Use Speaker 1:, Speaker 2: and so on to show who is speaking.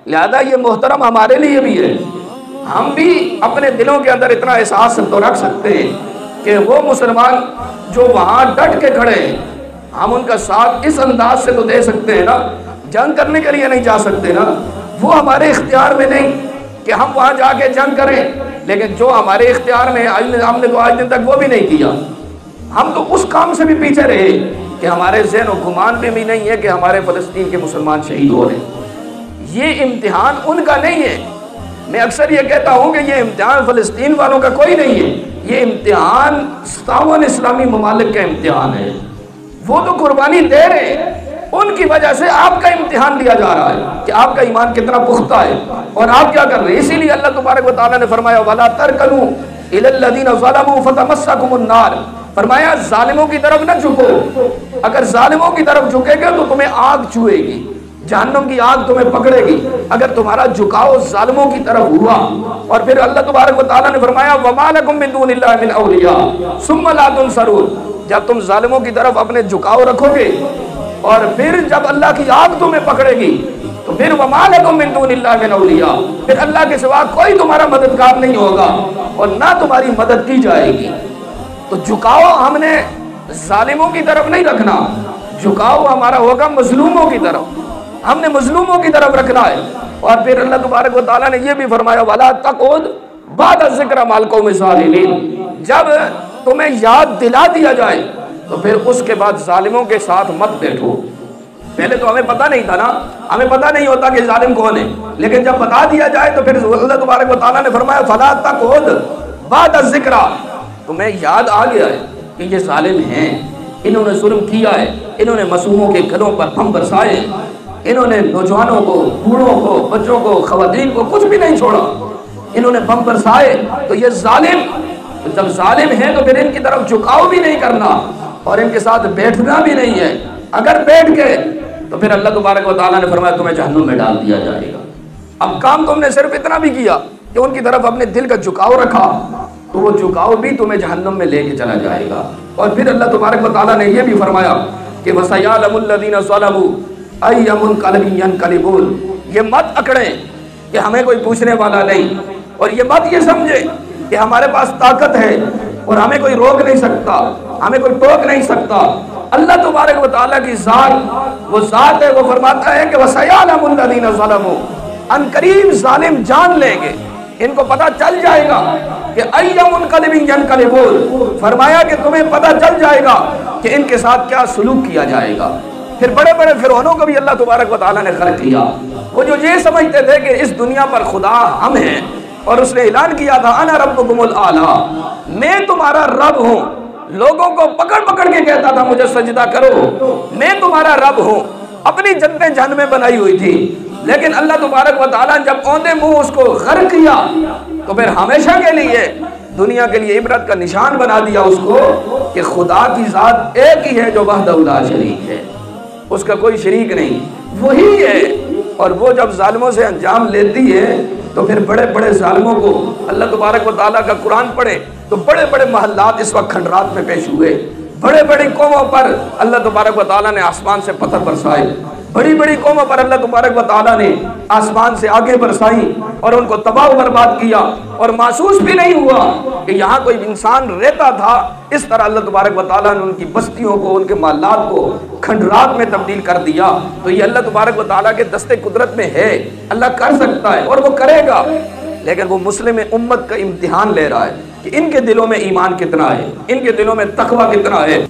Speaker 1: لہذا یہ محترم ہمارے لیے بھی ہے، ہم بھی اپنے دلوں کے اندر اتنا احساس تو رکھ سکتے ہیں کہ وہ مسلمان جو وہاں ڈٹ کے کھڑے ہیں، ہم ان کا ساتھ اس انداز سے تو دے سکتے ہیں نا، جنگ کرنے کے لیے نہیں جا سکتے نا، وہ ہمارے اختیار میں نہیں کہ ہم وہاں جا کے جنگ کریں، لیکن جو ہمارے اختیار میں ہم نے تو آج دن تک وہ بھی نہیں کیا، ہم تو اس کام سے بھی پیچھے رہے کہ ہمارے ذہن و گمان میں بھی نہیں ہے کہ ہمارے فلسطین کے مسلمان شہید ہو رہے ہیں۔ یہ امتحان ان کا نہیں ہے، میں اکثر یہ کہتا ہوں کہ یہ امتحان فلسطین والوں کا کوئی نہیں ہے، یہ امتحان 57 اسلامی ممالک کا امتحان ہے، وہ تو قربانی دے رہے ہیں، ان کی وجہ سے آپ کا امتحان لیا جا رہا ہے کہ آپ کا ایمان کتنا پختہ ہے اور آپ کیا کر رہے ہیں۔ اسی لیے اللہ تبارک و تعالیٰ نے فرمایا وَلَا تَرْكَنُوا إِلَى الَّذِينَ ظَلَمُوا فَتَمَسَّكُمُ النَّارُ، فرمایا ظالموں کی طرف نہ جھکو، اگر ظالموں کی طرف جھکے گے تو تمہیں آگ چھوئے گی، جہنم کی آگ تمہیں پکڑے گی اگر تمہارا جھکاؤ ظالموں کی طرف ہوا۔ اور پھر اللہ تبارک و تعالیٰ نے فرمایا وَمَا لَكُم مِّن دُونِ اللَّهِ مِنْ أَوْلِيَاءَ ثُمَّ لَا تُنصَرُونَ، جب تم ظالموں کی طرف اپنے جھکاؤ رکھو گے اور پھر جب اللہ کی آگ تمہیں پکڑے گی تو پھر وَمَا لَكُم مِّن دُونِ اللَّهِ مِنْ أَوْلِيَاءَ، پھر اللہ کے سوا کوئی تمہارا مددگار نہیں ہوگا اور نہ تمہاری مدد کی جائے گی۔ تو جھکاؤ ہم نے ظالموں کی طرف نہیں رکھنا، جھکاؤ ہمارا ہوگا مظلوموں کی طرف، ہم نے مظلوموں کی طرف رکھنا ہے۔ اور پھر اللہ تبارک و تعالیٰ نے یہ بھی فرمایا وَلَا تَقْعُدْ بَعْدَ الذِّكْرِ مَعَ الْقَوْمِ الظَّالِمِينَ، جب تمہیں یاد دلا دیا جائے تو پھر اس کے بعد ظالموں کے ساتھ مت بیٹھو۔ پہلے تو ہمیں پتہ نہیں تھا نا، ہمیں پتہ نہیں ہوتا کہ ظالم کون ہے، لیکن جب بتا دیا جائے تو پھر اللہ تبارک و تعالیٰ نے فرمایا فَلَا تَقْعُدْ بَعْدَ الذِّكْرِ، تمہیں یاد آ گیا ہے کہ یہ ظالم ہیں، انہوں نے ظلم کیا ہے، انہوں نے معصوموں کے گھروں پر بم برسائے، انہوں نے نوجوانوں کو، بوڑھوں کو، بچوں کو، خواتین کو کچھ بھی نہیں چھوڑا، انہوں نے بم برسائے۔ تو یہ ظالم جب ظالم ہیں تو پھر ان کی طرف جھکاؤ بھی نہیں کرنا اور ان کے ساتھ بیٹھنا بھی نہیں ہے، اگر بیٹھ گئے تو پھر اللہ تبارک و تعالیٰ نے فرمایا تمہیں جہنم میں ڈال دیا جائے گا۔ اب کام تم نے صرف اتنا بھی کیا کہ ان کی طرف اپنے دل کا جھکاؤ رکھا تو وہ جھکاؤ بھی تمہیں جہنم میں لے کے چلا جائے گا۔ اور پھر اللہ تبارک و تعالیٰ نے یہ بھی فرمایا کہ وَسَيَعْلَمُ الَّذِينَ ظَلَمُوا أَيَّ مُنْقَلَبٍ يَنْقَلِبُونَ، یہ مت اکڑیں کہ ہمیں کوئی پوچھنے والا نہیں، اور یہ مت یہ سمجھے کہ ہمارے پاس طاقت ہے اور ہمیں کوئی روک نہیں سکتا، ہمیں کوئی ٹوک نہیں سکتا۔ اللہ تبارک و تعالیٰ کی ذات وہ ذات ہے، وہ فرماتا ہے کہ وَسَيَعْلَمُ الَّذِينَ ظَلَمُوا، ان قریب ظالم جان لیں گے، ان کو پتہ چل جائے گا کہ أَيَّ مُنْقَلِبٍ يَنْقَلِبُونَ، فرمایا کہ تمہیں پتہ چل جائے گا کہ ان کے ساتھ کیا سلوک کیا جائے گا۔ پھر بڑے بڑے فرعونوں کو بھی اللہ تبارک و تعالیٰ نے خلق کیا، وہ جو یہ سمجھتے تھے کہ اس دنیا پر خدا ہم ہیں، اور اس نے اعلان کیا تھا انا ربکم الاعلیٰ، میں تمہارا رب ہوں، لوگوں کو پکڑ پکڑ کے کہتا تھا مجھے سجدہ کرو، میں تمہارا رب ہوں، اپنی جنتیں جہنمیں بنائی ہوئی تھی، لیکن اللہ تبارک و تعالیٰ نے جب اوندے منہ اس کو غرق کیا تو پھر ہمیشہ کے لیے دنیا کے لیے عبرت کا نشان بنا دیا اس کو کہ خدا کی ذات ایک ہی ہے جو وحدہ لا شریک ہے، اس کا کوئی شریک نہیں، وہی ہے۔ اور وہ جب ظالموں سے انجام لیتی ہے تو پھر بڑے بڑے ظالموں کو اللہ تبارک و تعالیٰ کا قرآن پڑھے تو بڑے بڑے محلات اس وقت کھنڈرات میں پیش ہوئے، بڑے بڑی قوموں پر اللہ تبارک و تعالیٰ نے آسمان سے پتھر برسائے، بڑی بڑی قوموں پر اللہ تبارک و تعالیٰ نے آسمان سے آگے برسائیں اور ان کو تباہ و برباد کیا، اور محسوس بھی نہیں ہوا کہ یہاں کوئی انسان رہتا تھا۔ اس طرح اللہ تبارک و تعالیٰ نے ان کی بستیوں کو، ان کے محلات کو کھنڈرات میں تبدیل کر دیا۔ تو یہ اللہ تبارک و تعالیٰ کے دستے قدرت میں ہے، اللہ کر سکتا ہے اور وہ کرے گا، لیکن وہ مسلم امت کا امتحان لے رہا ہے کہ ان کے دلوں میں ایمان کتنا ہے، ان کے دلوں میں تقوی کتنا ہے۔